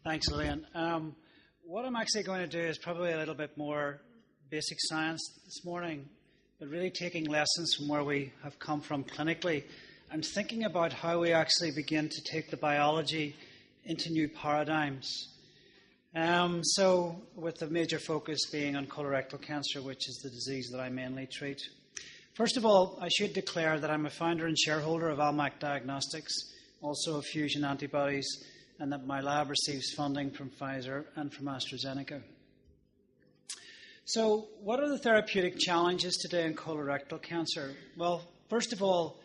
Thanks, Lillian. What I'm actually going to do is probably a little bit more basic science this morning, but really taking lessons from where we have come from clinically and thinking about how we actually begin to take the biology into new paradigms. So with the major focus being on colorectal cancer, which is the disease that I mainly treat. First of all, I should declare that I'm a founder and shareholder of Almac Diagnostics, also of Fusion Antibodies, and that my lab receives funding from Pfizer and from AstraZeneca. So what are the therapeutic challenges today in colorectal cancer? Well, first of all,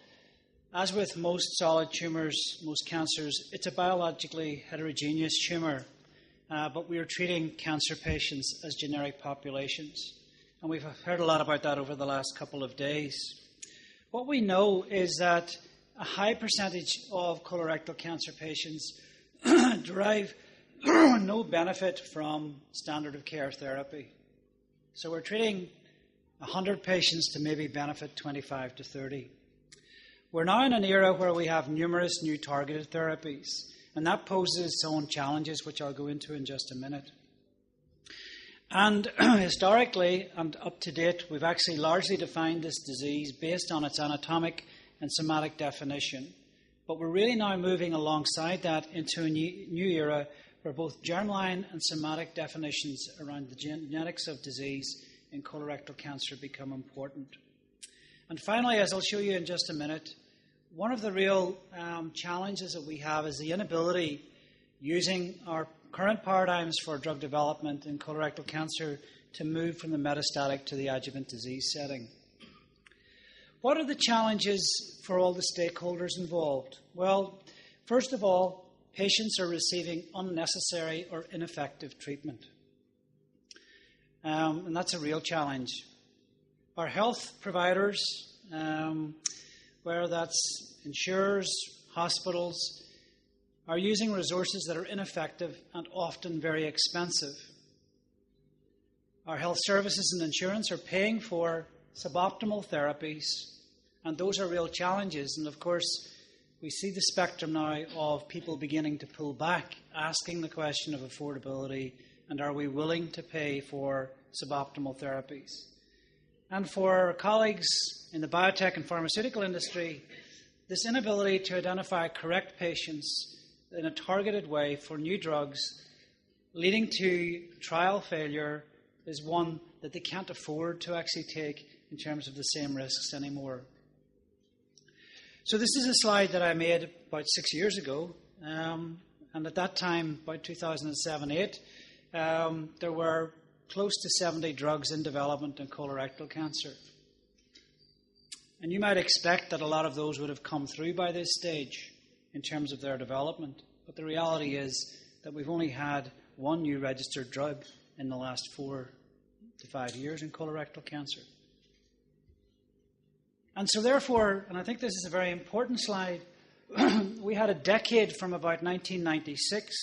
as with most solid tumors, most cancers, it's a biologically heterogeneous tumor, but we are treating cancer patients as generic populations. And we've heard a lot about that over the last couple of days. What we know is that a high percentage of colorectal cancer patients derive no benefit from standard of care therapy. So we're treating 100 patients to maybe benefit 25 to 30. We're now in an era where we have numerous new targeted therapies, and that poses its own challenges, which I'll go into in just a minute. And historically and up to date, we've actually largely defined this disease based on its anatomic and somatic definition. But we're really now moving alongside that into a new era where both germline and somatic definitions around the genetics of disease in colorectal cancer become important. And finally, as I'll show you in just a minute, one of the real challenges that we have is the inability, using our current paradigms for drug development in colorectal cancer, to move from the metastatic to the adjuvant disease setting. What are the challenges for all the stakeholders involved? Well, first of all, patients are receiving unnecessary or ineffective treatment. And that's a real challenge. Our health providers, whether that's insurers, hospitals, are using resources that are ineffective and often very expensive. Our health services and insurance are paying for suboptimal therapies, and those are real challenges. And of course, we see the spectrum now of people beginning to pull back, asking the question of affordability, and are we willing to pay for suboptimal therapies? And for our colleagues in the biotech and pharmaceutical industry, this inability to identify correct patients in a targeted way for new drugs, leading to trial failure, is one that they can't afford to actually take in terms of the same risks anymore. So this is a slide that I made about 6 years ago, and at that time, about 2007-8, there were close to 70 drugs in development in colorectal cancer. And you might expect that a lot of those would have come through by this stage in terms of their development, but the reality is that we've only had one new registered drug in the last 4 to 5 years in colorectal cancer. And so therefore, and I think this is a very important slide, we had a decade from about 1996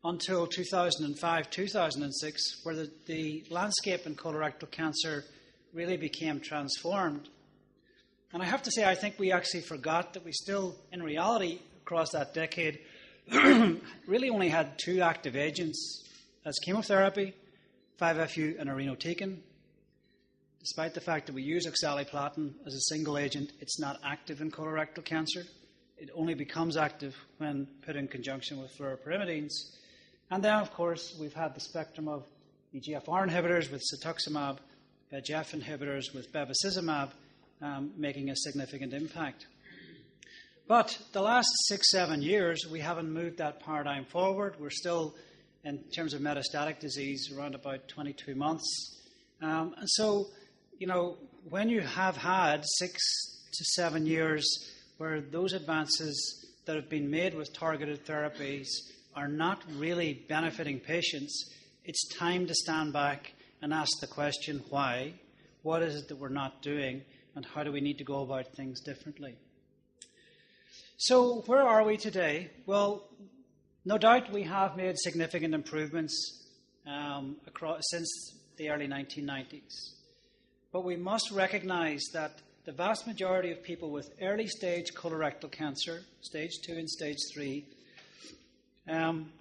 until 2005, 2006, where the landscape in colorectal cancer really became transformed. And I have to say, I think we actually forgot that we still, in reality, across that decade, really only had 2 active agents as chemotherapy, 5-FU and irinotecan. Despite the fact that we use oxaliplatin as a single agent, it's not active in colorectal cancer. It only becomes active when put in conjunction with fluoropyrimidines. And then, of course, we've had the spectrum of EGFR inhibitors with cetuximab, VEGF inhibitors with bevacizumab, making a significant impact. But the last 6-7 years, we haven't moved that paradigm forward. We're still, in terms of metastatic disease, around about 22 months. And so, when you have had 6 to 7 years where those advances that have been made with targeted therapies are not really benefiting patients, it's time to stand back and ask the question, why? What is it that we're not doing? And how do we need to go about things differently? So where are we today? Well, no doubt we have made significant improvements since the early 1990s. But we must recognize that the vast majority of people with early-stage colorectal cancer, stage 2 and stage 3,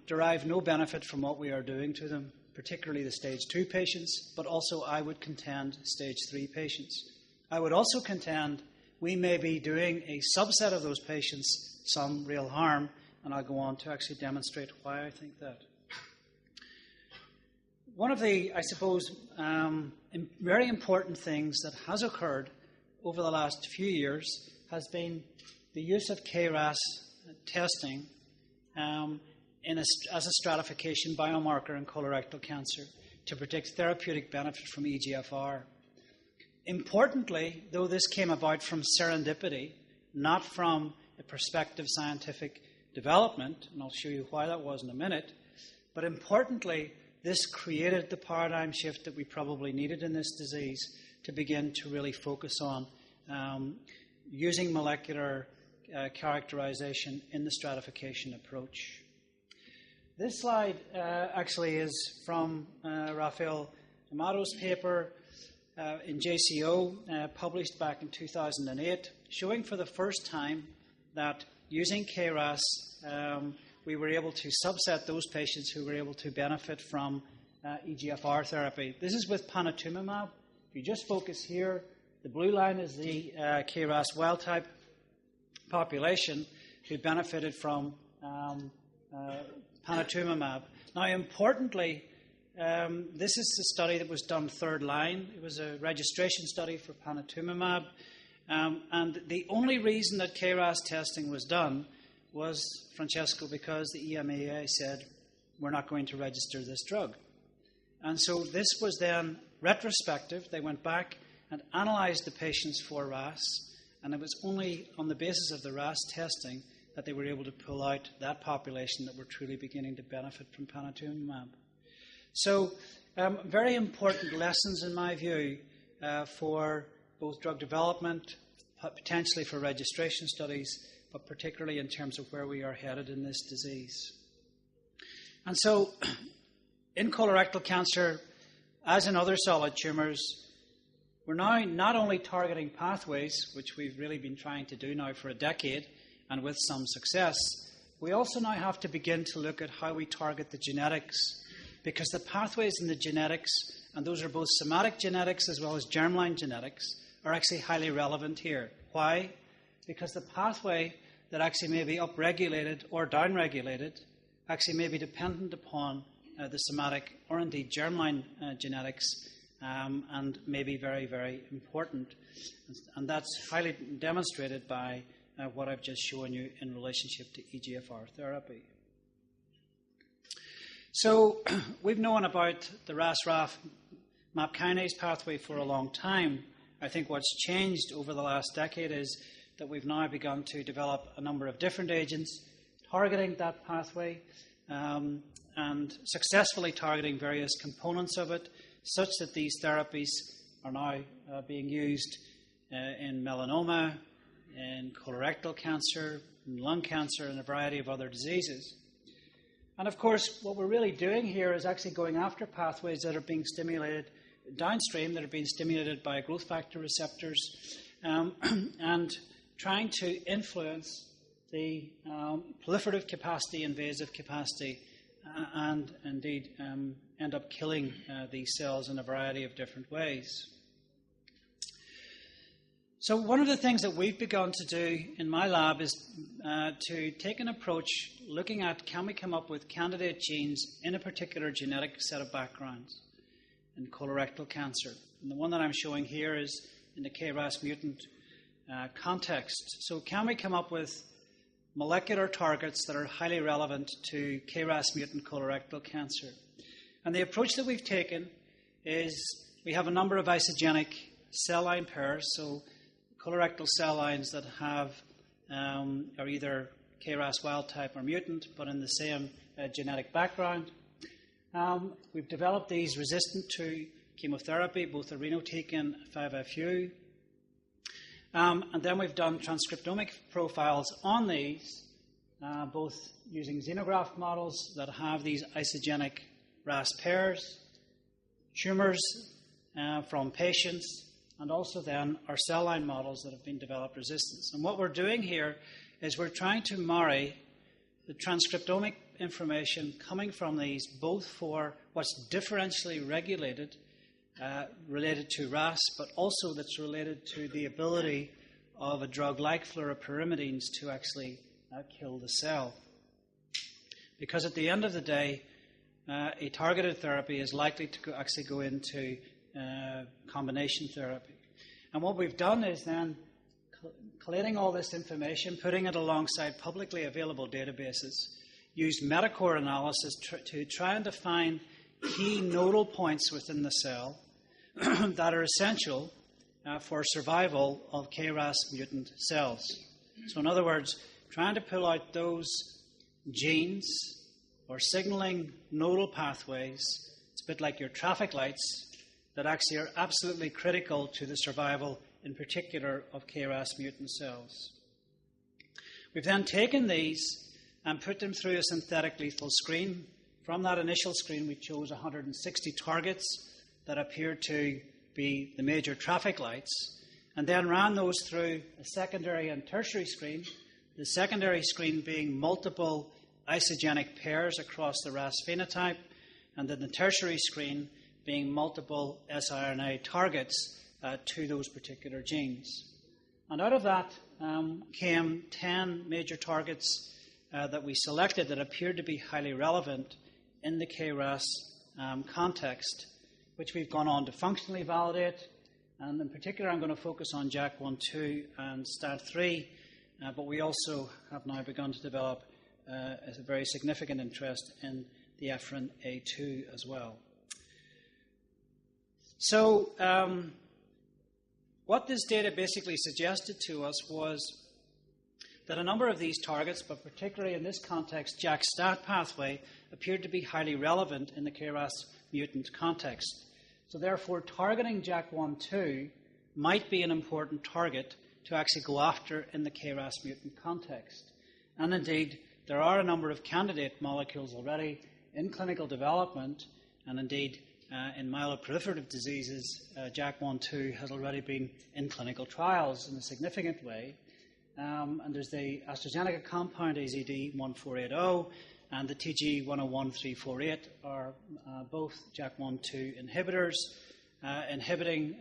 derive no benefit from what we are doing to them, particularly the stage 2 patients, but also I would contend stage 3 patients. I would also contend we may be doing a subset of those patients some real harm, and I'll go on to actually demonstrate why I think that. One of the, I suppose, very important things that has occurred over the last few years has been the use of K-Ras testing as a stratification biomarker in colorectal cancer to predict therapeutic benefit from EGFR. Importantly, though this came about from serendipity, not from a prospective scientific development, and I'll show you why that was in a minute, but importantly, this created the paradigm shift that we probably needed in this disease to begin to really focus on using molecular characterization in the stratification approach. This slide actually is from Rafael Amato's paper in JCO, published back in 2008, showing for the first time that using K-Ras, we were able to subset those patients who were able to benefit from EGFR therapy. This is with Panitumumab. If you just focus here, the blue line is the K-Ras wild-type population who benefited from Panitumumab. Now, importantly, this is the study that was done third line. It was a registration study for Panitumumab. And the only reason that K-Ras testing was done was, Francesco, because the EMA said, we're not going to register this drug. And so this was then retrospective. They went back and analyzed the patients for RAS, and it was only on the basis of the RAS testing that they were able to pull out that population that were truly beginning to benefit from Panitumumab. So very important lessons, in my view, for both drug development, potentially for registration studies, but particularly in terms of where we are headed in this disease. And so, in colorectal cancer, as in other solid tumours, we're now not only targeting pathways, which we've really been trying to do now for a decade, and with some success, we also now have to begin to look at how we target the genetics, because the pathways in the genetics, and those are both somatic genetics as well as germline genetics, are actually highly relevant here. Why? Because the pathway that actually may be upregulated or downregulated actually may be dependent upon the somatic or indeed germline genetics, and may be very, very important. And that's highly demonstrated by what I've just shown you in relationship to EGFR therapy. So we've known about the RAS-RAF MAP kinase pathway for a long time. I think what's changed over the last decade is that we've now begun to develop a number of different agents targeting that pathway and successfully targeting various components of it, such that these therapies are now being used in melanoma, in colorectal cancer, in lung cancer, and a variety of other diseases. And of course, what we're really doing here is actually going after pathways that are being stimulated downstream, that are being stimulated by growth factor receptors, and trying to influence the proliferative capacity, invasive capacity, and indeed end up killing these cells in a variety of different ways. So one of the things that we've begun to do in my lab is to take an approach looking at, can we come up with candidate genes in a particular genetic set of backgrounds in colorectal cancer. And the one that I'm showing here is in the K-Ras mutant context. So can we come up with molecular targets that are highly relevant to K-Ras mutant colorectal cancer? And the approach that we've taken is we have a number of isogenic cell line pairs, so colorectal cell lines that have are either K-Ras wild type or mutant, but in the same genetic background. We've developed these resistant to chemotherapy, both irinotecan and 5-FU. And then we've done transcriptomic profiles on these, both using xenograft models that have these isogenic RAS pairs, tumors from patients, and also then our cell line models that have been developed resistance. And what we're doing here is we're trying to marry the transcriptomic information coming from these, both for what's differentially regulated, related to RAS, but also that's related to the ability of a drug like fluoropyrimidines to actually kill the cell. Because at the end of the day, a targeted therapy is likely to actually go into combination therapy. And what we've done is then collating all this information, putting it alongside publicly available databases, used metacore analysis to try and define key nodal points within the cell that are essential for survival of K-Ras mutant cells. So in other words, trying to pull out those genes or signaling nodal pathways, it's a bit like your traffic lights, that actually are absolutely critical to the survival, in particular, of K-Ras mutant cells. We've then taken these and put them through a synthetic lethal screen. From that initial screen, we chose 160 targets that appeared to be the major traffic lights, and then ran those through a secondary and tertiary screen, the secondary screen being multiple isogenic pairs across the RAS phenotype, and then the tertiary screen being multiple siRNA targets to those particular genes. And out of that came 10 major targets that we selected that appeared to be highly relevant in the K-Ras context, which we've gone on to functionally validate. And in particular, I'm going to focus on JAK1/2 and STAT3, but we also have now begun to develop a very significant interest in the Ephrin A2 as well. So what this data basically suggested to us was that a number of these targets, but particularly in this context, JAK-STAT pathway, appeared to be highly relevant in the K-Ras mutant context. So therefore, targeting JAK1/2 might be an important target to actually go after in the K-Ras mutant context. And indeed, there are a number of candidate molecules already in clinical development, and indeed, in myeloproliferative diseases, JAK1/2 has already been in clinical trials in a significant way. And there's the AstraZeneca compound, AZD1480, and the TG101348 are both JAK1/2 inhibitors, inhibiting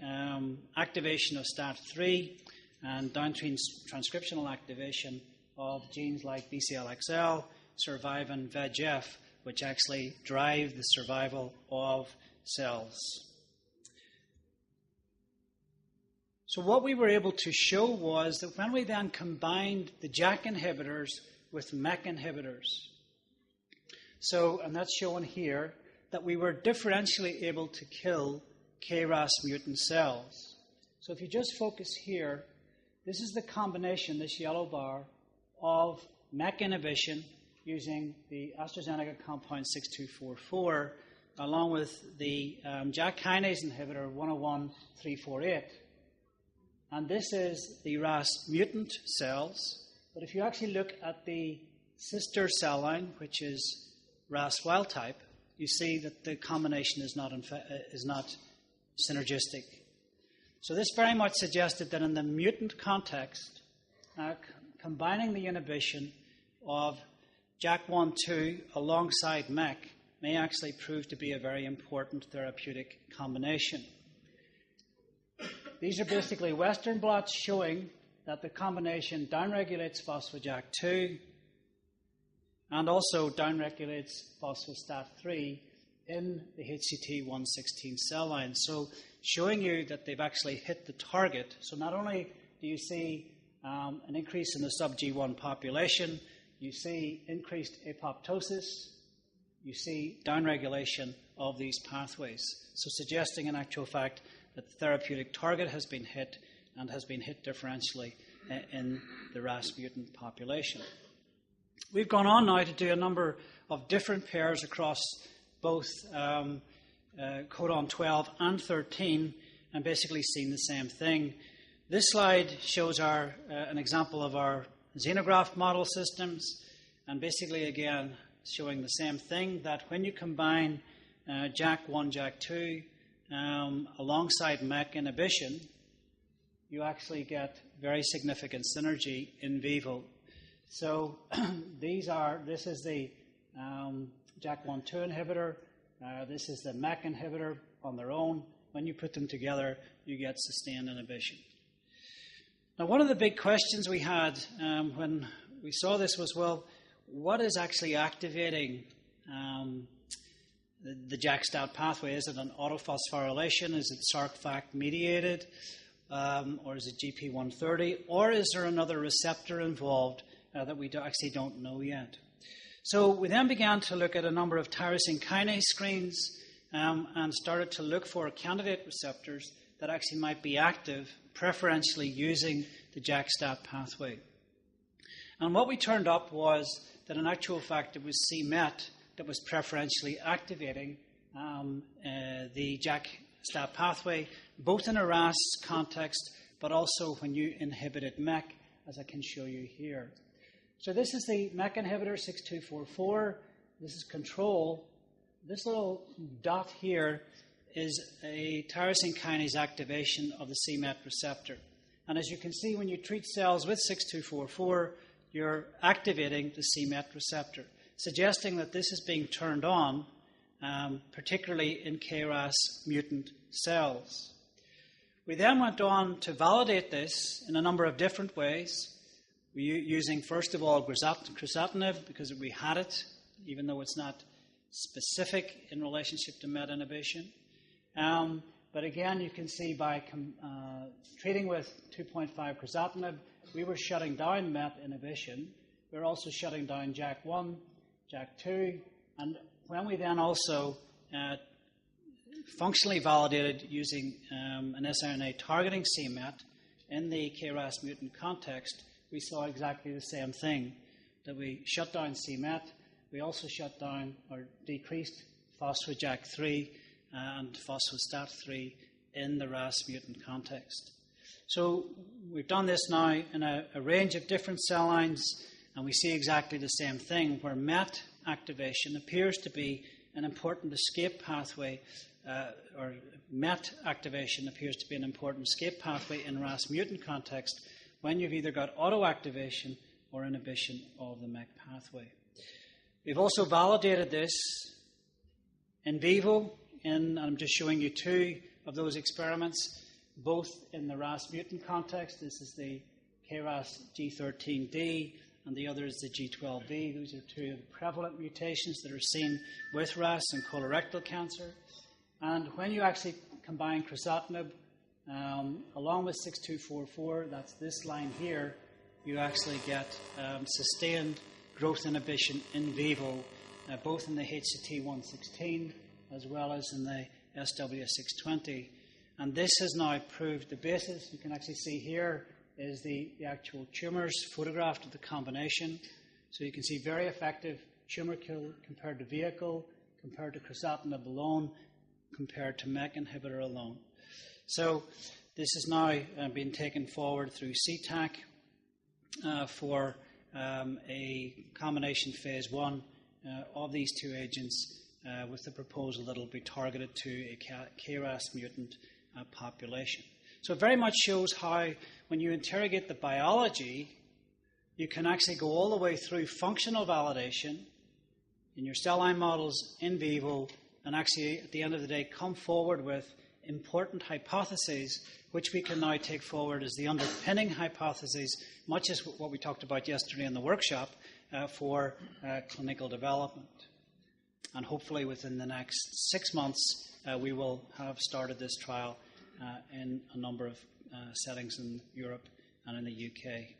activation of STAT3 and downstream transcriptional activation of genes like BCL-XL, survivin, VEGF, which actually drive the survival of cells. So what we were able to show was that when we then combined the JAK inhibitors with MEK inhibitors, and that's shown here, that we were differentially able to kill K-Ras mutant cells. So if you just focus here, this is the combination, this yellow bar, of MEK inhibition using the AstraZeneca compound 6244, along with the JAK kinase inhibitor 101348. And this is the RAS mutant cells. But if you actually look at the sister cell line, which is RAS wild type, you see that the combination is not synergistic. So this very much suggested that in the mutant context, combining the inhibition of JAK1/2 alongside MEK may actually prove to be a very important therapeutic combination. These are basically Western blots showing that the combination downregulates phospho-JAK2 and also downregulates phospho-STAT3 in the HCT116 cell line. So showing you that they've actually hit the target. So not only do you see an increase in the sub-G1 population, you see increased apoptosis, you see downregulation of these pathways. So suggesting in actual fact that the therapeutic target has been hit and has been hit differentially in the RAS mutant population. We've gone on now to do a number of different pairs across both codon 12 and 13 and basically seen the same thing. This slide shows an example of our xenograft model systems, and basically again showing the same thing, that when you combine JAK1, JAK2 alongside MEK inhibition, you actually get very significant synergy in vivo. So this is the JAK1/2 inhibitor. This is the MEK inhibitor on their own. When you put them together, you get sustained inhibition. Now, one of the big questions we had when we saw this was, well, what is actually activating the JAK-STAT pathway? Is it an autophosphorylation? Is it SRC-FACT mediated? Or is it GP130? Or is there another receptor involved that we actually don't know yet? So we then began to look at a number of tyrosine kinase screens and started to look for candidate receptors that actually might be active, preferentially using the JAK-STAT pathway. And what we turned up was that in actual fact it was c-MET that was preferentially activating the JAK-STAT pathway, both in a RAS context, but also when you inhibited MEK, as I can show you here. So this is the MEK inhibitor 6244. This is control. This little dot here is a tyrosine kinase activation of the c-MET receptor. And as you can see, when you treat cells with 6244, you're activating the c-MET receptor, suggesting that this is being turned on, particularly in K-Ras mutant cells. We then went on to validate this in a number of different ways. We're using, first of all, crisatinib, because we had it, even though it's not specific in relationship to MET inhibition. But again, you can see by treating with 2.5 crisatinib, we were shutting down MET inhibition. We were also shutting down JAK1, JAK2, and when we then also functionally validated using an siRNA targeting c-MET in the K-Ras mutant context, we saw exactly the same thing, that we shut down c-MET. We also shut down or decreased phospho-JAK3 and phospho-STAT3 in the RAS mutant context. So we've done this now in a range of different cell lines, and we see exactly the same thing, where MET activation appears to be an important escape pathway, or MET activation appears to be an important escape pathway in RAS mutant context when you've either got autoactivation or inhibition of the MEK pathway. We've also validated this in vivo, and I'm just showing you two of those experiments, both in the RAS mutant context. This is the K-Ras G13D, and the other is the G12V. Those are two of the prevalent mutations that are seen with RAS and colorectal cancer. And when you actually combine crisatinib along with 6244, that's this line here, you actually get sustained growth inhibition in vivo, both in the HCT116 as well as in the SW620. And this has now proved the basis. You can actually see here is the actual tumours photographed of the combination. So you can see very effective tumour kill compared to vehicle, compared to crisatinib alone, compared to MEK inhibitor alone. So this is now being taken forward through CTAC for a combination phase 1 of these two agents with the proposal that it will be targeted to a K-Ras mutant population. So it very much shows how, when you interrogate the biology, you can actually go all the way through functional validation in your cell line models in vivo, and actually, at the end of the day, come forward with important hypotheses, which we can now take forward as the underpinning hypotheses, much as what we talked about yesterday in the workshop, for clinical development. And hopefully within the next 6 months, we will have started this trial in a number of settings in Europe and in the UK.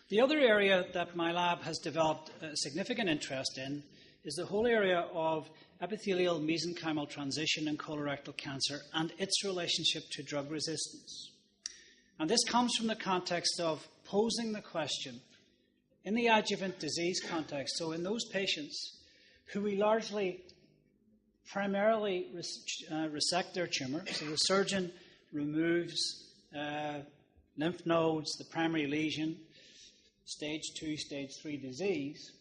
The other area that my lab has developed a significant interest in is the whole area of epithelial mesenchymal transition in colorectal cancer and its relationship to drug resistance. And this comes from the context of posing the question, in the adjuvant disease context, so in those patients who we largely primarily resect their tumor, so the surgeon removes lymph nodes, the primary lesion, stage 2, stage 3 disease,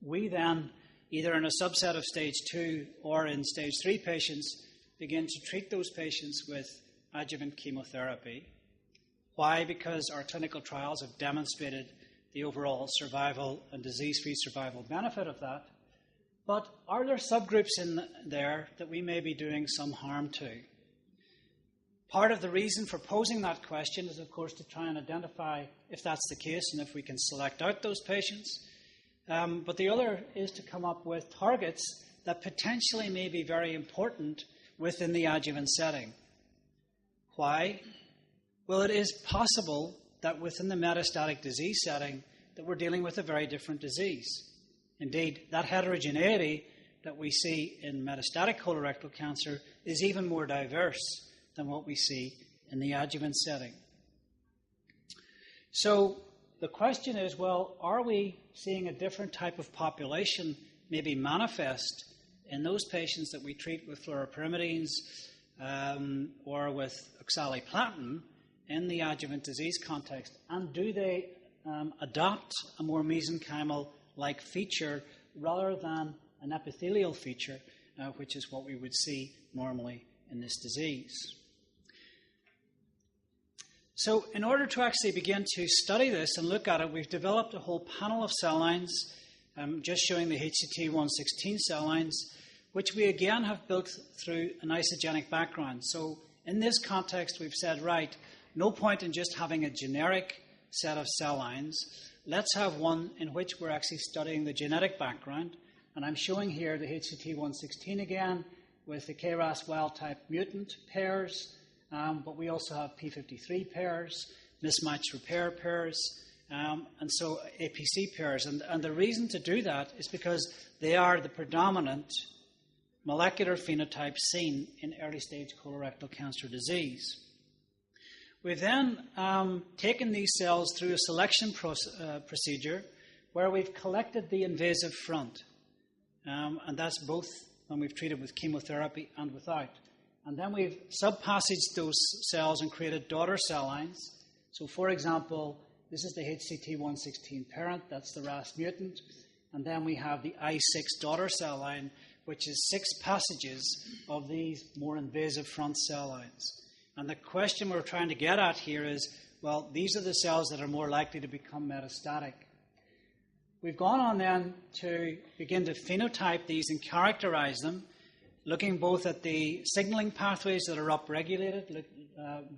we then, either in a subset of stage 2 or in stage 3 patients, begin to treat those patients with adjuvant chemotherapy. Why? Because our clinical trials have demonstrated the overall survival and disease-free survival benefit of that. But are there subgroups in there that we may be doing some harm to? Part of the reason for posing that question is, of course, to try and identify if that's the case and if we can select out those patients. But the other is to come up with targets that potentially may be very important within the adjuvant setting. Why? Well, it is possible that within the metastatic disease setting that we're dealing with a very different disease. Indeed, that heterogeneity that we see in metastatic colorectal cancer is even more diverse than what we see in the adjuvant setting. So the question is, well, are we seeing a different type of population maybe manifest in those patients that we treat with fluoropyrimidines or with oxaliplatin in the adjuvant disease context? And do they adopt a more mesenchymal-like feature rather than an epithelial feature, which is what we would see normally in this disease? So in order to actually begin to study this and look at it, we've developed a whole panel of cell lines, just showing the HCT116 cell lines, which we again have built through an isogenic background. So in this context, we've said, right, no point in just having a generic set of cell lines. Let's have one in which we're actually studying the genetic background. And I'm showing here the HCT116 again with the K-Ras wild-type mutant pairs, but we also have P53 pairs, mismatch repair pairs, and so APC pairs. And the reason to do that is because they are the predominant molecular phenotype seen in early-stage colorectal cancer disease. We've then taken these cells through a selection procedure where we've collected the invasive front, and that's both when we've treated with chemotherapy and without. And then we've subpassaged those cells and created daughter cell lines. So, for example, this is the HCT116 parent, that's the RAS mutant, and then we have the I6 daughter cell line, which is 6 passages of these more invasive front cell lines. And the question we're trying to get at here is, well, these are the cells that are more likely to become metastatic. We've gone on then to begin to phenotype these and characterize them, looking both at the signaling pathways that are upregulated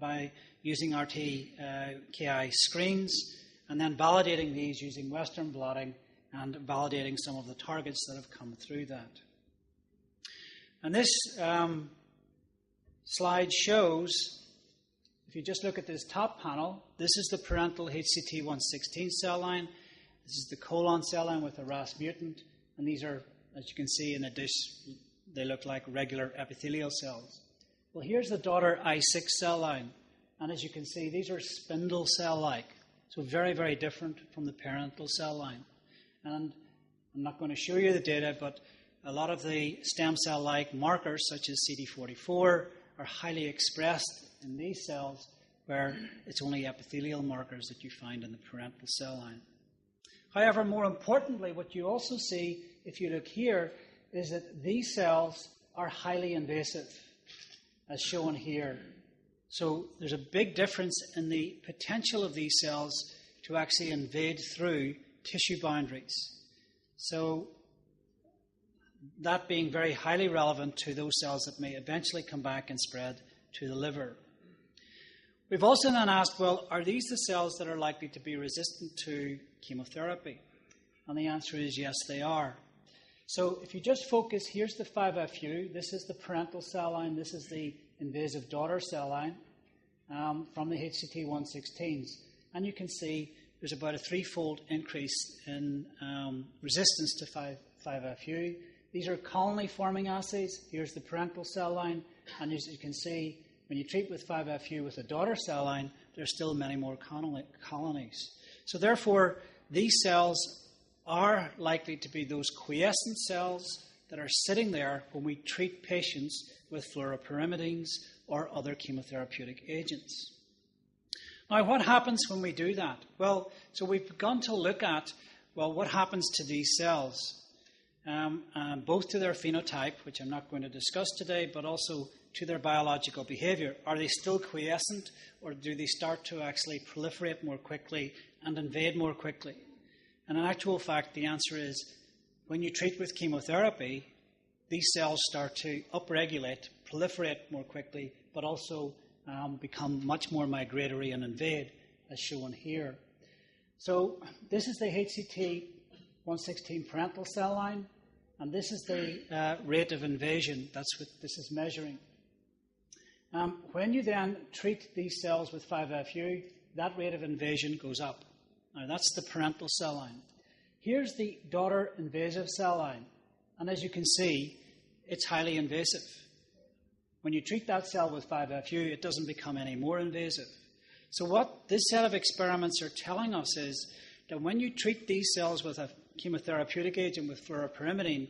by using RT-KI screens, and then validating these using Western blotting and validating some of the targets that have come through that. And this slide shows, if you just look at this top panel, this is the parental HCT116 cell line. This is the colon cell line with a RAS mutant. And these are, as you can see in the dish, they look like regular epithelial cells. Well, here's the daughter I6 cell line. And as you can see, these are spindle cell-like. So very, very different from the parental cell line. And I'm not going to show you the data, but a lot of the stem cell-like markers, such as CD44, are highly expressed in these cells, where it's only epithelial markers that you find in the parental cell line. However, more importantly, what you also see, if you look here, is that these cells are highly invasive, as shown here. So there's a big difference in the potential of these cells to actually invade through tissue boundaries. So that being very highly relevant to those cells that may eventually come back and spread to the liver. We've also then asked, well, are these the cells that are likely to be resistant to chemotherapy? And the answer is yes, they are. So if you just focus, here's the 5FU. This is the parental cell line. This is the invasive daughter cell line from the HCT116s. And you can see there's about a 3-fold increase in resistance to 5FU. These are colony-forming assays. Here's the parental cell line. And as you can see, when you treat with 5FU with a daughter cell line, there's still many more colonies. So therefore, these cells are likely to be those quiescent cells that are sitting there when we treat patients with fluoropyrimidines or other chemotherapeutic agents. Now, what happens when we do that? Well, so we've begun to look at, well, what happens to these cells, both to their phenotype, which I'm not going to discuss today, but also to their biological behavior. Are they still quiescent, or do they start to actually proliferate more quickly and invade more quickly? And in actual fact, the answer is when you treat with chemotherapy, these cells start to upregulate, proliferate more quickly, but also become much more migratory and invade, as shown here. So this is the HCT116 parental cell line, and this is the rate of invasion. That's what this is measuring. When you then treat these cells with 5-FU, that rate of invasion goes up. Now, that's the parental cell line. Here's the daughter invasive cell line, and as you can see, it's highly invasive. When you treat that cell with 5-FU, it doesn't become any more invasive. So what this set of experiments are telling us is that when you treat these cells with a chemotherapeutic agent with fluoropyrimidine,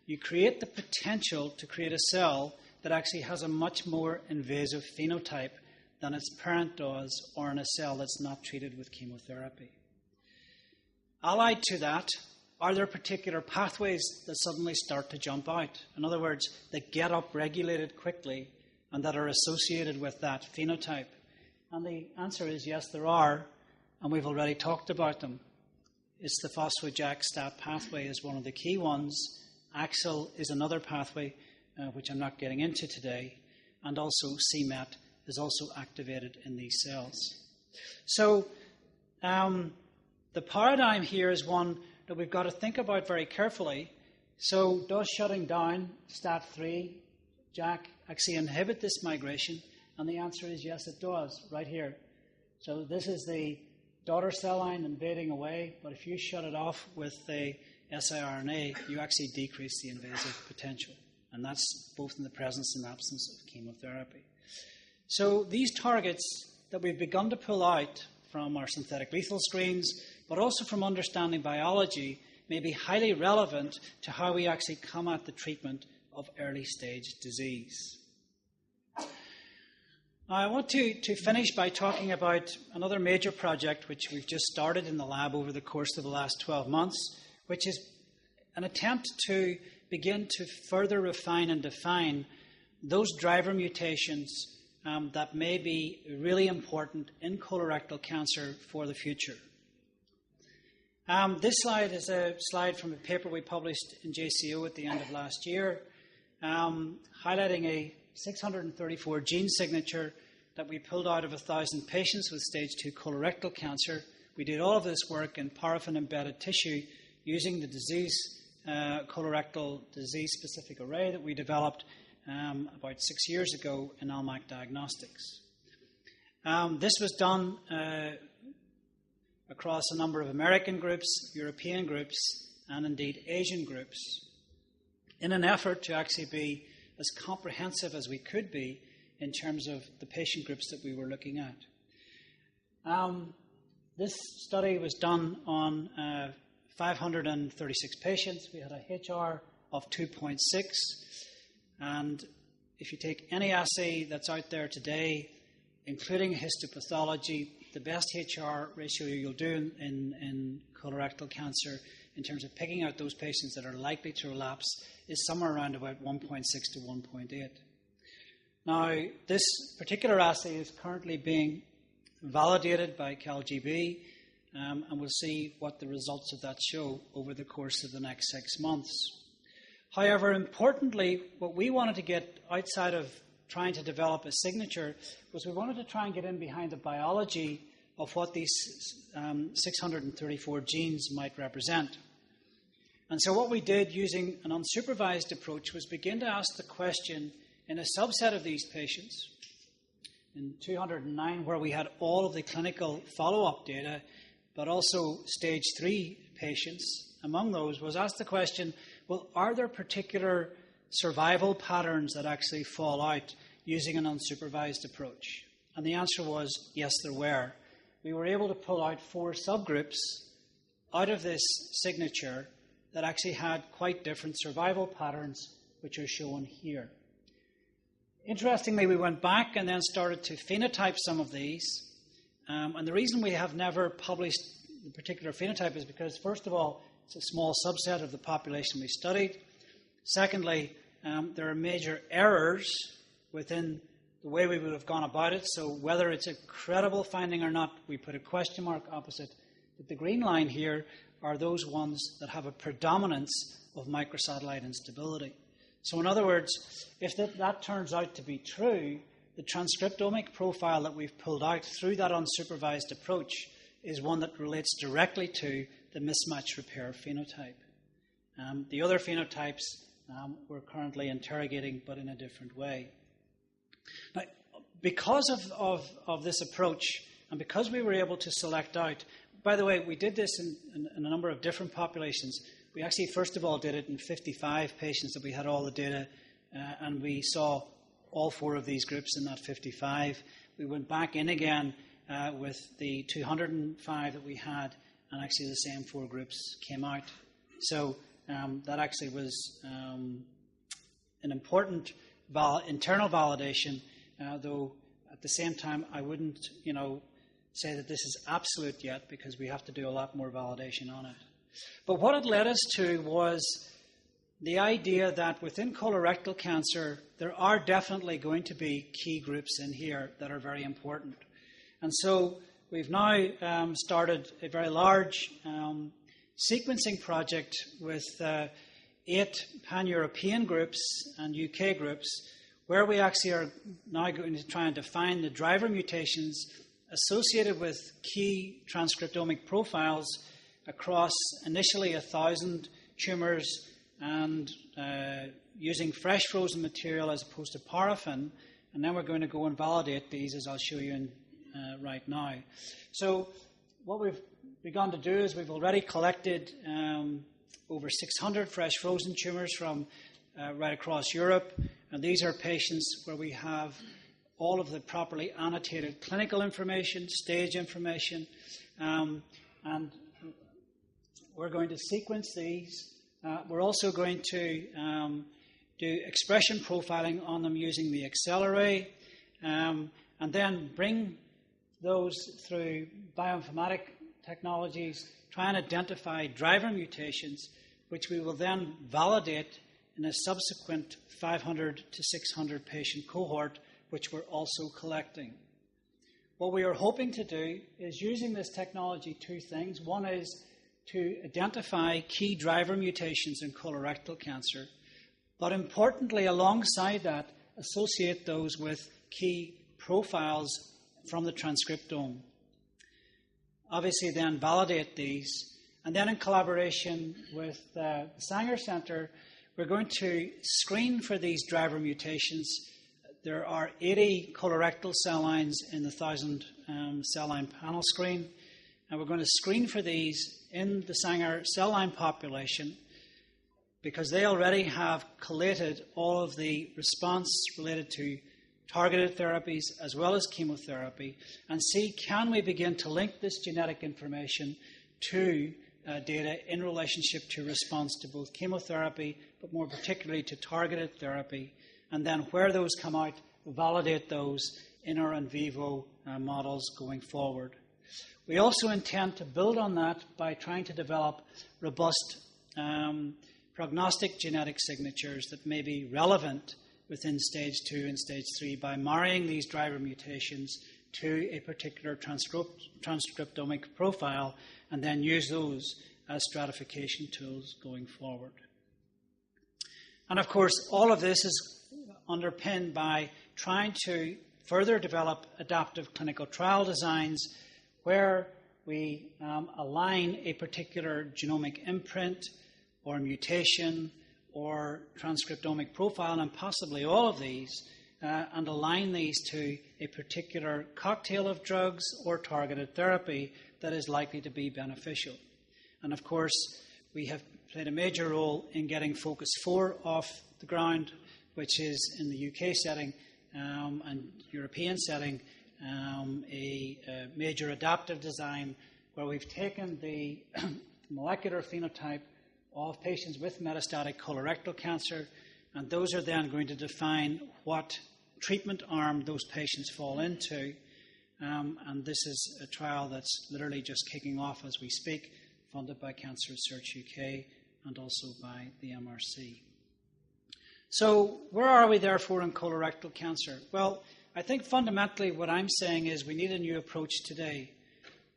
you create the potential to create a cell that actually has a much more invasive phenotype than its parent does, or in a cell that's not treated with chemotherapy. Allied to that, are there particular pathways that suddenly start to jump out? In other words, that get upregulated quickly and that are associated with that phenotype? And the answer is yes, there are, and we've already talked about them. It's the phospho-JAK-STAT pathway is one of the key ones. AXL is another pathway, which I'm not getting into today, and also c-MET is also activated in these cells. So the paradigm here is one that we've got to think about very carefully. So does shutting down STAT3, JAK, actually inhibit this migration? And the answer is yes, it does, right here. So this is the daughter cell line invading away, but if you shut it off with the siRNA, you actually decrease the invasive potential. And that's both in the presence and absence of chemotherapy. So these targets that we've begun to pull out from our synthetic lethal screens, but also from understanding biology, may be highly relevant to how we actually come at the treatment of early-stage disease. Now, I want to finish by talking about another major project which we've just started in the lab over the course of the last 12 months, which is an attempt to begin to further refine and define those driver mutations that may be really important in colorectal cancer for the future. This slide is a slide from a paper we published in JCO at the end of last year, highlighting a 634 gene signature that we pulled out of 1,000 patients with stage 2 colorectal cancer. We did all of this work in paraffin-embedded tissue using the colorectal disease-specific array that we developed about 6 years ago in Almac Diagnostics. This was done across a number of American groups, European groups, and indeed Asian groups, in an effort to actually be as comprehensive as we could be in terms of the patient groups that we were looking at. This study was done on 536 patients. We had a HR of 2.6, and if you take any assay that's out there today, including histopathology, the best HR ratio you'll do in colorectal cancer in terms of picking out those patients that are likely to relapse is somewhere around about 1.6 to 1.8. Now, this particular assay is currently being validated by CalGB, and we'll see what the results of that show over the course of the next 6 months. However, importantly, what we wanted to get outside of trying to develop a signature was we wanted to try and get in behind the biology of what these 634 genes might represent. And so what we did using an unsupervised approach was begin to ask the question in a subset of these patients, in 209 where we had all of the clinical follow-up data, but also stage 3 patients, among those was asked the question, well, are there particular survival patterns that actually fall out using an unsupervised approach? And the answer was, yes, there were. We were able to pull out 4 subgroups out of this signature that actually had quite different survival patterns, which are shown here. Interestingly, we went back and then started to phenotype some of these. And the reason we have never published the particular phenotype is because, first of all, it's a small subset of the population we studied. Secondly, there are major errors within the way we would have gone about it. So whether it's a credible finding or not, we put a question mark opposite. But the green line here are those ones that have a predominance of microsatellite instability. So in other words, if that turns out to be true, the transcriptomic profile that we've pulled out through that unsupervised approach is one that relates directly to the mismatch repair phenotype. The other phenotypes we're currently interrogating, but in a different way. Now, because of this approach, and because we were able to select out, by the way, we did this in a number of different populations. We actually, first of all, did it in 55 patients that we had all the data, and we saw all 4 of these groups in that 55. We went back in again with the 205 that we had, and actually the same 4 groups came out. So that actually was an important internal validation, though at the same time I wouldn't, say that this is absolute yet, because we have to do a lot more validation on it. But what it led us to was the idea that within colorectal cancer, there are definitely going to be key groups in here that are very important. And so we've now started a very large sequencing project with 8 pan-European groups and UK groups, where we actually are now going to try and define the driver mutations associated with key transcriptomic profiles across initially 1,000 tumours, and using fresh frozen material as opposed to paraffin. And then we're going to go and validate these, as I'll show you right now. So what we've begun to do is we've already collected over 600 fresh frozen tumours from right across Europe. And these are patients where we have all of the properly annotated clinical information, stage information, and we're going to sequence these. We're also going to do expression profiling on them using the Accelerate, and then bring those through bioinformatic technologies, try and identify driver mutations, which we will then validate in a subsequent 500 to 600 patient cohort, which we're also collecting. What we are hoping to do is, using this technology, 2 things. One is to identify key driver mutations in colorectal cancer, but importantly, alongside that, associate those with key profiles from the transcriptome. Obviously, then validate these, and then in collaboration with the Sanger Center, we're going to screen for these driver mutations. There are 80 colorectal cell lines in the 1,000 cell line panel screen, and we're going to screen for these in the Sanger cell line population, because they already have collated all of the response related to targeted therapies as well as chemotherapy, and see, can we begin to link this genetic information to data in relationship to response to both chemotherapy, but more particularly to targeted therapy, and then where those come out, validate those in our in vivo models going forward. We also intend to build on that by trying to develop robust prognostic genetic signatures that may be relevant within stage 2 and stage 3 by marrying these driver mutations to a particular transcriptomic profile, and then use those as stratification tools going forward. And of course, all of this is underpinned by trying to further develop adaptive clinical trial designs where we align a particular genomic imprint or mutation or transcriptomic profile, and possibly all of these, and align these to a particular cocktail of drugs or targeted therapy that is likely to be beneficial. And of course, we have played a major role in getting Focus 4 off the ground, which is in the UK setting and European setting, a major adaptive design where we've taken the molecular phenotype of patients with metastatic colorectal cancer, and those are then going to define what treatment arm those patients fall into. And this is a trial that's literally just kicking off as we speak, funded by Cancer Research UK and also by the MRC. So where are we, therefore, in colorectal cancer? Well, I think fundamentally what I'm saying is we need a new approach today.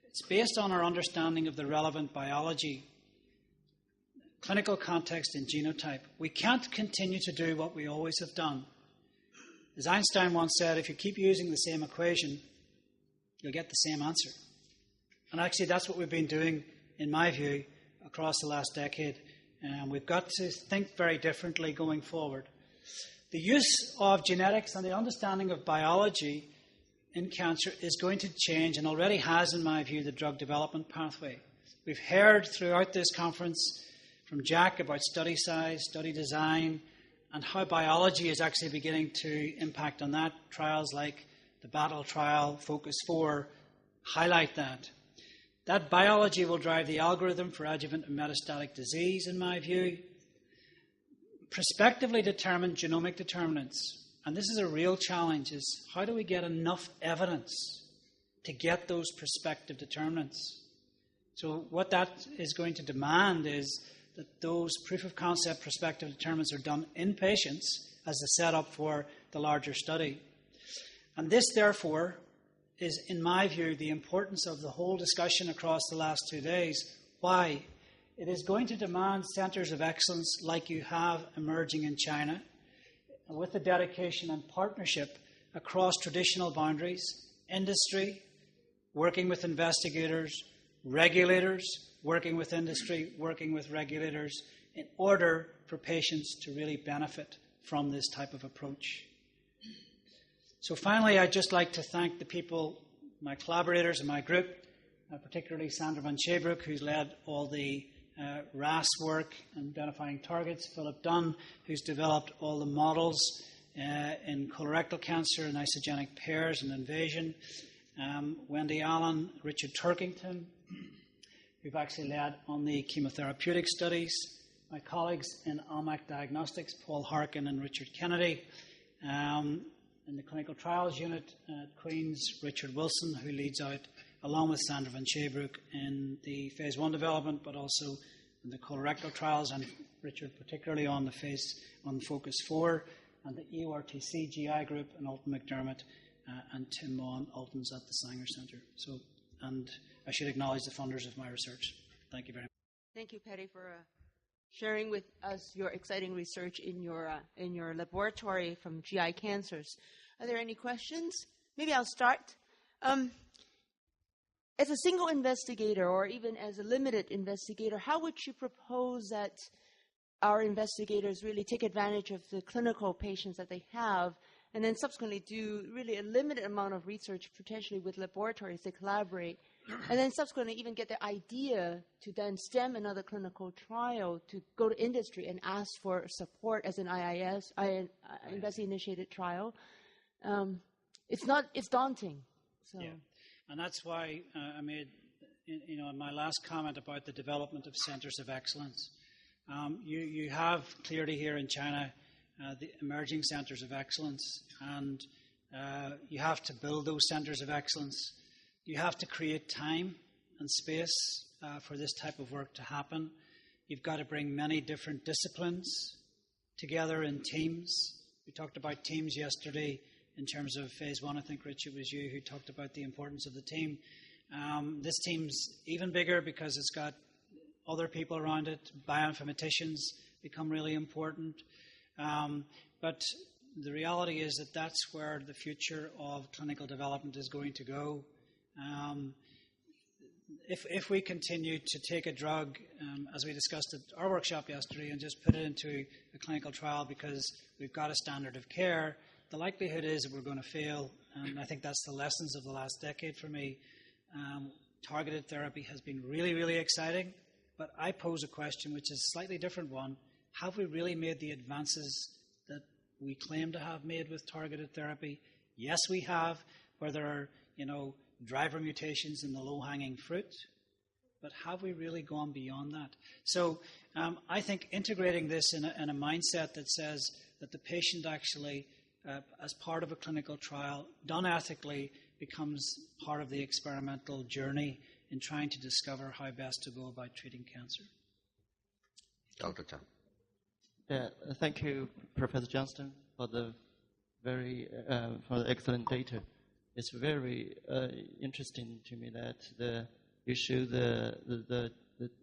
It's based on our understanding of the relevant biology, clinical context, and genotype. We can't continue to do what we always have done. As Einstein once said, if you keep using the same equation, you'll get the same answer. And actually, that's what we've been doing, in my view, across the last decade. And we've got to think very differently going forward. The use of genetics and the understanding of biology in cancer is going to change, and already has, in my view, the drug development pathway. We've heard throughout this conference from Jack about study size, study design, and how biology is actually beginning to impact on that. Trials like the Battle trial, Focus 4, highlight that. That biology will drive the algorithm for adjuvant and metastatic disease, in my view. Prospectively determined genomic determinants, and this is a real challenge, is how do we get enough evidence to get those prospective determinants? So what that is going to demand is that those proof of concept prospective determinants are done in patients as the setup for the larger study. And this, therefore, is, in my view, the importance of the whole discussion across the last 2 days. Why? It is going to demand centers of excellence like you have emerging in China, with the dedication and partnership across traditional boundaries, industry, working with investigators, regulators, working with industry, working with regulators, in order for patients to really benefit from this type of approach. So finally, I'd just like to thank the people, my collaborators in my group, particularly Sandra van Scheebroek, who's led all the RAS work and identifying targets, Philip Dunn, who's developed all the models in colorectal cancer and isogenic pairs and invasion, Wendy Allen, Richard Turkington, who've actually led on the chemotherapeutic studies, my colleagues in ALMAC Diagnostics, Paul Harkin and Richard Kennedy, in the clinical trials unit at Queen's, Richard Wilson, who leads out, along with Sandra van Scheebroek, in the phase 1 development, but also in the colorectal trials, and Richard particularly on the Focus 4, and the EORTC GI group, and Alton McDermott, and Tim Maughan. Alton's at the Sanger Centre. So, and I should acknowledge the funders of my research. Thank you very much. Thank you, Patty, for sharing with us your exciting research in your laboratory from GI cancers. Are there any questions? Maybe I'll start. As a single investigator, or even as a limited investigator, how would you propose that our investigators really take advantage of the clinical patients that they have, and then subsequently do really a limited amount of research, potentially with laboratories to collaborate, and then subsequently even get the idea to then stem another clinical trial to go to industry and ask for support as an investigator-initiated trial? It's daunting. So. Yeah. And that's why I made, in my last comment about the development of centers of excellence. You have clearly here in China the emerging centers of excellence, and you have to build those centers of excellence. You have to create time and space for this type of work to happen. You've got to bring many different disciplines together in teams. We talked about teams yesterday. In terms of phase 1, I think, Rich, it was you who talked about the importance of the team. This team's even bigger because it's got other people around it. Bioinformaticians become really important. But the reality is that that's where the future of clinical development is going to go. If we continue to take a drug, as we discussed at our workshop yesterday, and just put it into a clinical trial because we've got a standard of care, the likelihood is that we're going to fail, and I think that's the lessons of the last decade for me. Targeted therapy has been really, really exciting, but I pose a question which is a slightly different one. Have we really made the advances that we claim to have made with targeted therapy? Yes, we have, where there are, driver mutations in the low-hanging fruit, but have we really gone beyond that? So I think integrating this in a mindset that says that the patient actually, as part of a clinical trial, done ethically, becomes part of the experimental journey in trying to discover how best to go about treating cancer. Dr. Chan. Yeah, thank you, Professor Johnston, for the excellent data. It's very interesting to me that you show the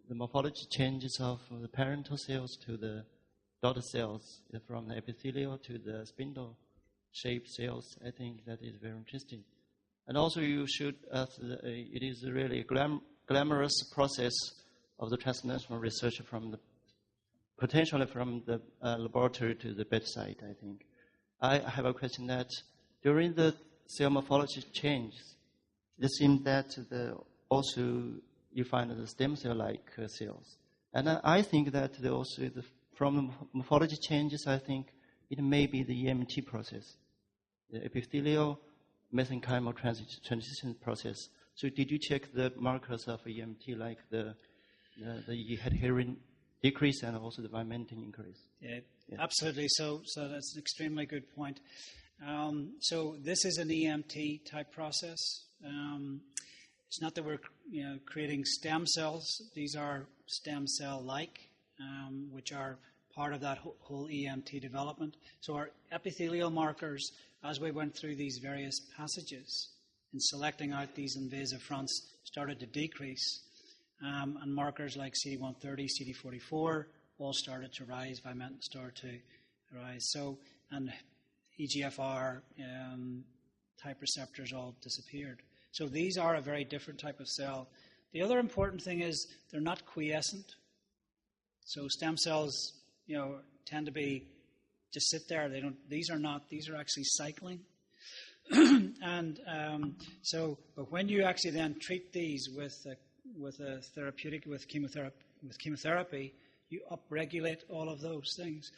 morphology changes of the parental cells to the daughter cells, from the epithelial to the spindle-shaped cells. I think that is very interesting. And also you showed us it is really a glamorous process of the translational research potentially from the laboratory to the bedside, I think. I have a question that during the cell morphology changes, it seems that also you find the stem cell-like cells. And I think that from the morphology changes, I think it may be the EMT process, the epithelial mesenchymal transition process. So did you check the markers of EMT, like the adherent decrease and also the vimentin increase? Yeah. Absolutely. So that's an extremely good point. So this is an EMT type process. It's not that we're creating stem cells. These are stem cell-like, which are part of that whole EMT development. So our epithelial markers, as we went through these various passages in selecting out these invasive fronts, started to decrease. And markers like CD130, CD44 all started to rise. Vimentin started to rise. So, and EGFR type receptors all disappeared. So these are a very different type of cell. The other important thing is they're not quiescent. So stem cells, tend to be just sit there. They don't. These are not. These are actually cycling. And but when you actually then treat these with a therapeutic, with chemotherapy, you upregulate all of those things.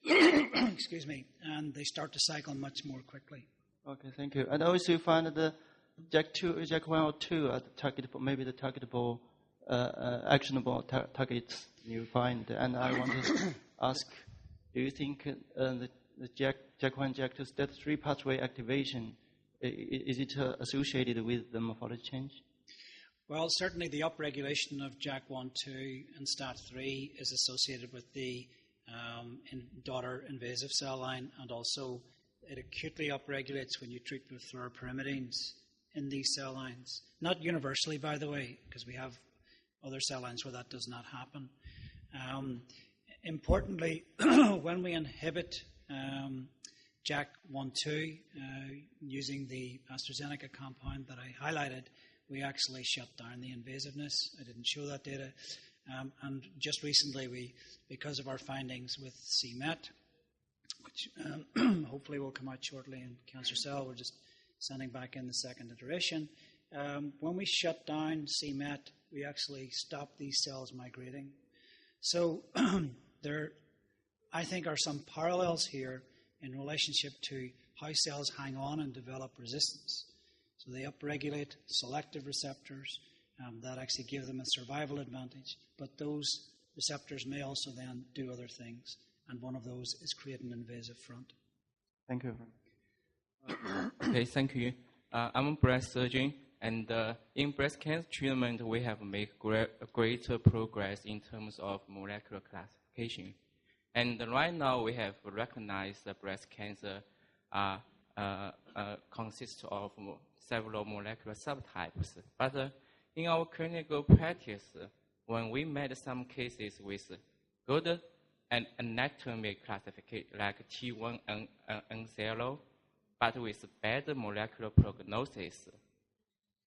Excuse me, and they start to cycle much more quickly. Okay, thank you. And also you find the JAK1 or 2 are maybe the targetable, actionable targets you find. And I want to ask, do you think the JAK1, JAK2, STAT3 pathway activation, is it associated with the morphology change? Well, certainly the upregulation of JAK1, 2 and STAT3 is associated with the daughter invasive cell line, and also it acutely upregulates when you treat with fluoropyrimidines in these cell lines. Not universally, by the way, because we have other cell lines where that does not happen. Importantly, when we inhibit JAK1, 2 using the AstraZeneca compound that I highlighted, we actually shut down the invasiveness. I didn't show that data. And just recently, because of our findings with c-Met, which hopefully will come out shortly in Cancer Cell, we're just sending back in the second iteration. When we shut down c-Met, we actually stopped these cells migrating. So there, I think, are some parallels here in relationship to how cells hang on and develop resistance. So they upregulate selective receptors that actually give them a survival advantage. But those receptors may also then do other things, and one of those is create an invasive front. Thank you. Okay, thank you. I'm a breast surgeon, and in breast cancer treatment, we have made greater progress in terms of molecular classification. And right now, we have recognized that breast cancer consists of several molecular subtypes. But in our clinical practice, when we met some cases with good anatomy classification, like T1 and N0, but with bad molecular prognosis.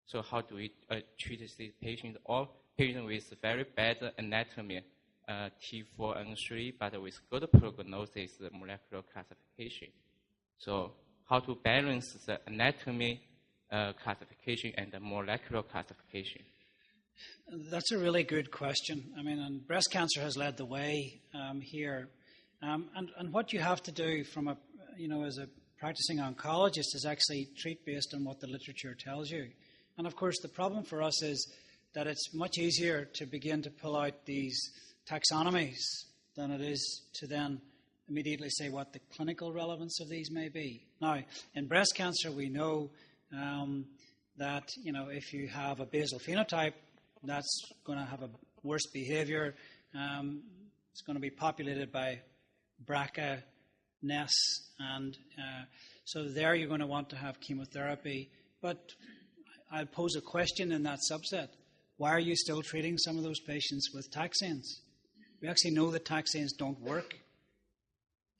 So how do we treat these patients, or patients with very bad anatomy, T4 and 3, but with good prognosis molecular classification? So how to balance the anatomy classification and the molecular classification? That's a really good question. I mean, and breast cancer has led the way here. And what you have to do from as a practicing oncologist is actually treat based on what the literature tells you. And of course, the problem for us is that it's much easier to begin to pull out these taxonomies than it is to then immediately say what the clinical relevance of these may be. Now, in breast cancer, we know that, if you have a basal phenotype, that's going to have a worse behavior. It's going to be populated by BRCA nests, and so there you're going to want to have chemotherapy. But I'll pose a question in that subset. Why are you still treating some of those patients with taxanes? We actually know that taxanes don't work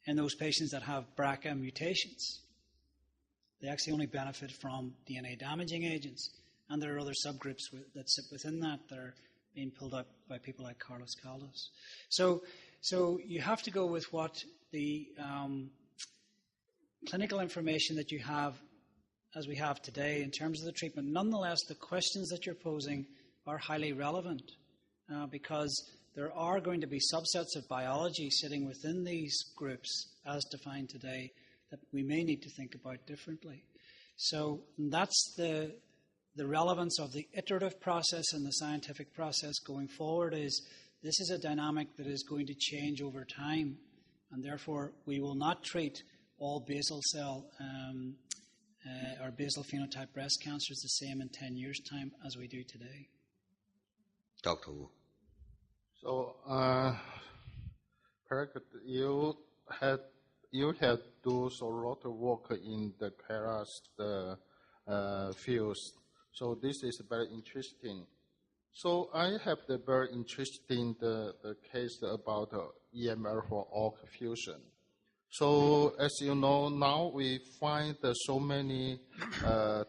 in those patients that have BRCA mutations. They actually only benefit from DNA-damaging agents, and there are other subgroups that sit within that are being pulled up by people like Carlos Caldas. So you have to go with what the clinical information that you have, as we have today, in terms of the treatment. Nonetheless, the questions that you're posing are highly relevant because there are going to be subsets of biology sitting within these groups, as defined today, that we may need to think about differently. So that's the relevance of the iterative process and the scientific process going forward. Is this is a dynamic that is going to change over time, and therefore we will not treat all basal cell or basal phenotype breast cancers the same in 10 years' time as we do today. Dr. Wu. So, you had do a lot of work in the Kras fields. So this is very interesting. So I have the very interesting the case about EML for ORC fusion. So as you know, now we find so many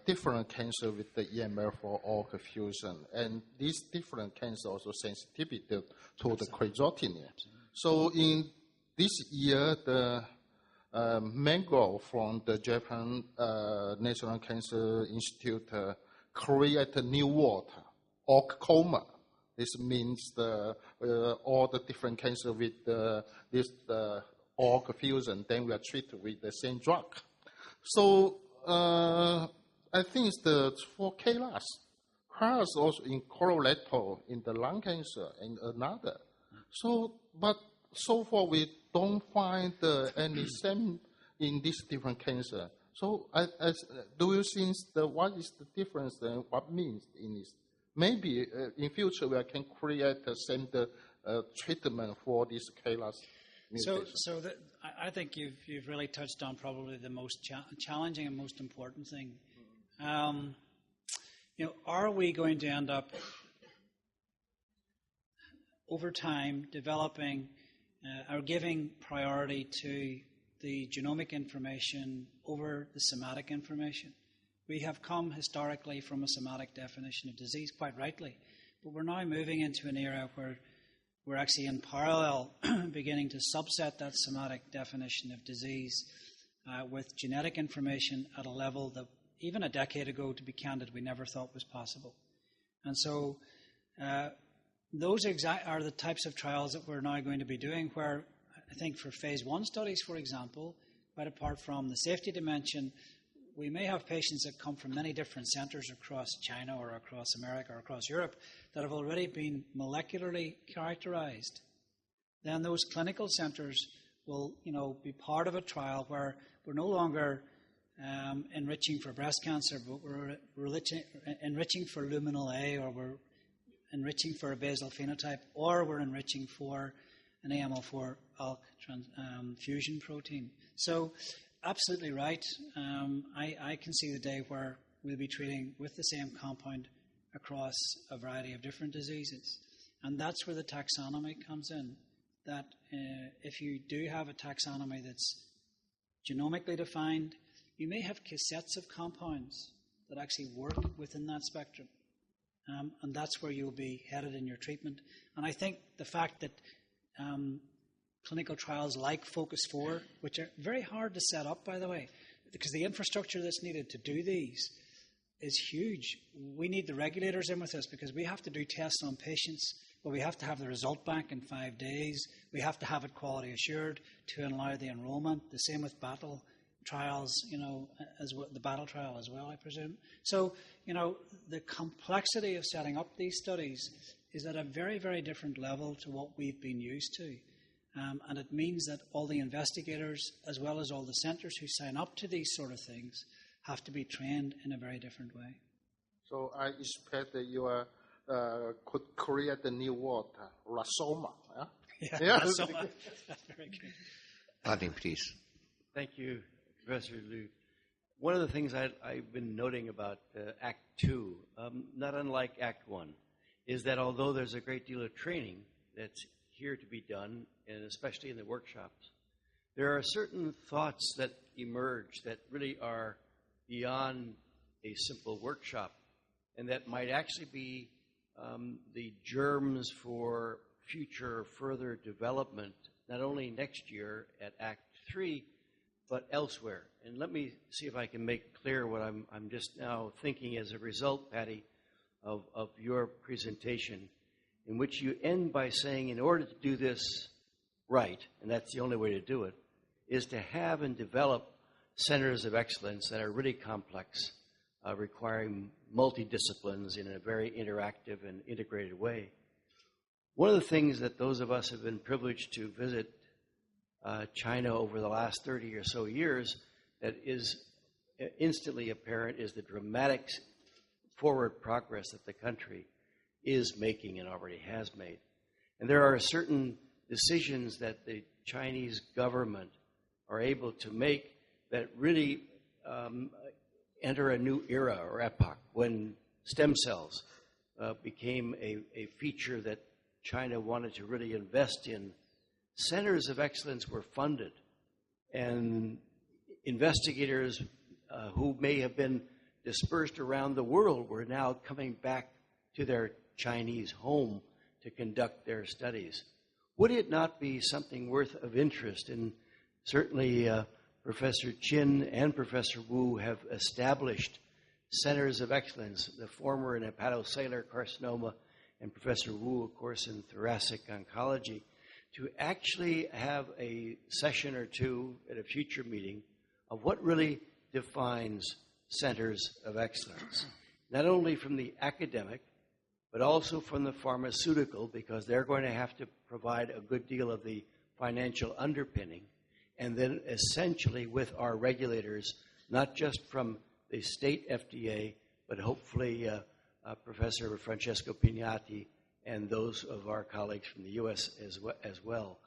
different cancers with the EML for ORC fusion, and these different cancers also sensitive to the crizotinib. So in this year, the Mango from the Japan National Cancer Institute create a new word, ORC-coma. This means all the different cancers with this ORC fusion, then we are treated with the same drug. So I think it's for K-Ras. Kras also in colorectal, in the lung cancer, and another. So, but so far we don't find any same in this different cancer. So do you think what is the difference and what means in this? Maybe in future we can create the same treatment for this K-Ras mutation. So I think you've really touched on probably the most challenging and most important thing. Are we going to end up over time developing or giving priority to the genomic information over the somatic information? We have come historically from a somatic definition of disease, quite rightly, but we're now moving into an era where we're actually in parallel beginning to subset that somatic definition of disease with genetic information at a level that even a decade ago, to be candid, we never thought was possible. And so those are the types of trials that we're now going to be doing, where I think for phase 1 studies, for example, quite apart from the safety dimension, we may have patients that come from many different centers across China or across America or across Europe that have already been molecularly characterized. Then those clinical centers will, be part of a trial where we're no longer enriching for breast cancer, but we're enriching for luminal A, or we're enriching for a basal phenotype, or we're enriching for an AML4 ALK fusion protein. So absolutely right. I can see the day where we'll be treating with the same compound across a variety of different diseases. And that's where the taxonomy comes in, that if you do have a taxonomy that's genomically defined, you may have cassettes of compounds that actually work within that spectrum. And that's where you'll be headed in your treatment. And I think the fact that clinical trials like Focus 4, which are very hard to set up, by the way, because the infrastructure that's needed to do these is huge. We need the regulators in with us because we have to do tests on patients, but we have to have the result back in 5 days. We have to have it quality assured to allow the enrollment. The same with battle trials, as well, the battle trial as well, I presume. So, the complexity of setting up these studies is at a very, very different level to what we've been used to. And it means that all the investigators, as well as all the centers who sign up to these sort of things, have to be trained in a very different way. So I expect that you could create a new word, rasoma. Yeah. Rasoma. That's very good. Martin, please. Thank you, Professor Liu. One of the things I've been noting about Act 2, not unlike Act 1, is that although there's a great deal of training that's here to be done, and especially in the workshops, there are certain thoughts that emerge that really are beyond a simple workshop, and that might actually be the germs for future further development, not only next year at Act 3, but elsewhere. And let me see if I can make clear what I'm just now thinking as a result, Patty, of your presentation, in which you end by saying in order to do this right, and that's the only way to do it, is to have and develop centers of excellence that are really complex, requiring multidisciplines in a very interactive and integrated way. One of the things that those of us who have been privileged to visit China over the last 30 or so years that is instantly apparent is the dramatic forward progress that the country is making and already has made. And there are certain decisions that the Chinese government are able to make that really enter a new era or epoch when stem cells became a feature that China wanted to really invest in. Centers of excellence were funded, and investigators who may have been dispersed around the world were now coming back to their Chinese home to conduct their studies. Would it not be something worth of interest? And certainly Professor Chin and Professor Wu have established centers of excellence, the former in hepatocellular carcinoma and Professor Wu, of course, in thoracic oncology, to actually have a session or two at a future meeting of what really defines centers of excellence, not only from the academic, but also from the pharmaceutical, because they're going to have to provide a good deal of the financial underpinning, and then essentially with our regulators, not just from the state FDA, but hopefully Professor Francesco Pignati and those of our colleagues from the U.S. as well,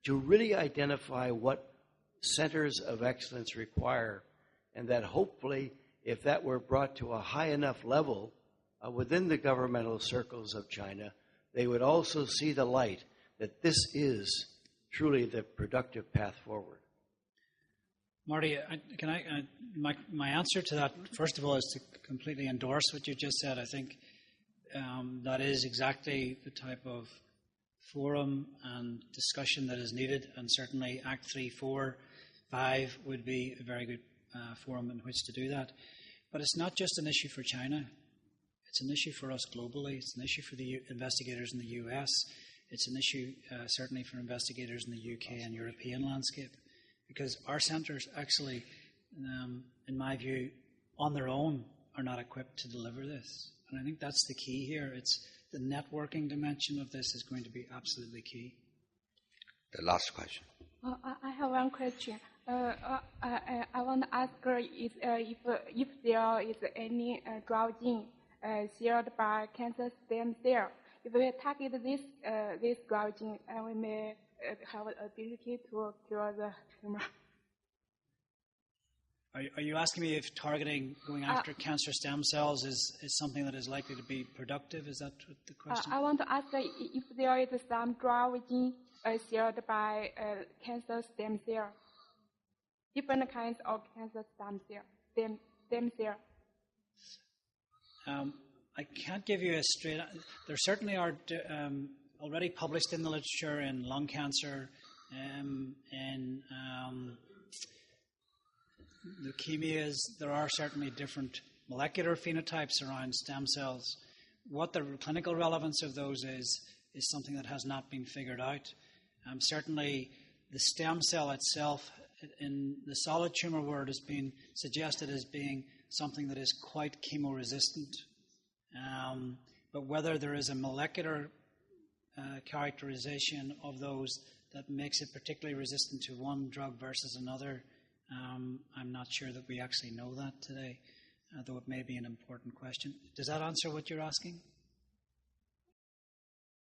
to really identify what centers of excellence require, and that hopefully, if that were brought to a high enough level within the governmental circles of China, they would also see the light that this is truly the productive path forward. Marty, my answer to that, first of all, is to completely endorse what you just said. I think that is exactly the type of forum and discussion that is needed, and certainly Act 3, 4, 5 would be a very good forum in which to do that. But it's not just an issue for China. It's an issue for us globally. It's an issue for the investigators in the US. It's an issue certainly for investigators in the UK and European landscape, because our centres actually, in my view, on their own are not equipped to deliver this. And I think that's the key here. It's the networking dimension of this is going to be absolutely key. The last question. I have one question. I want to ask if there is any drug gene shared by cancer stem cell. If we target this drug gene, we may have an ability to cure the tumor. Are you asking me if going after cancer stem cells is something that is likely to be productive? Is that what the question? I want to ask if there is some drug gene shared by cancer stem cell, different kinds of cancer stem cell. I can't give you a straight. There certainly are already published in the literature in lung cancer, in leukemias. There are certainly different molecular phenotypes around stem cells. What the clinical relevance of those is something that has not been figured out. Certainly, the stem cell itself in the solid tumor world has been suggested as being something that is quite chemoresistant. But whether there is a molecular characterization of those that makes it particularly resistant to one drug versus another, I'm not sure that we actually know that today, though it may be an important question. Does that answer what you're asking?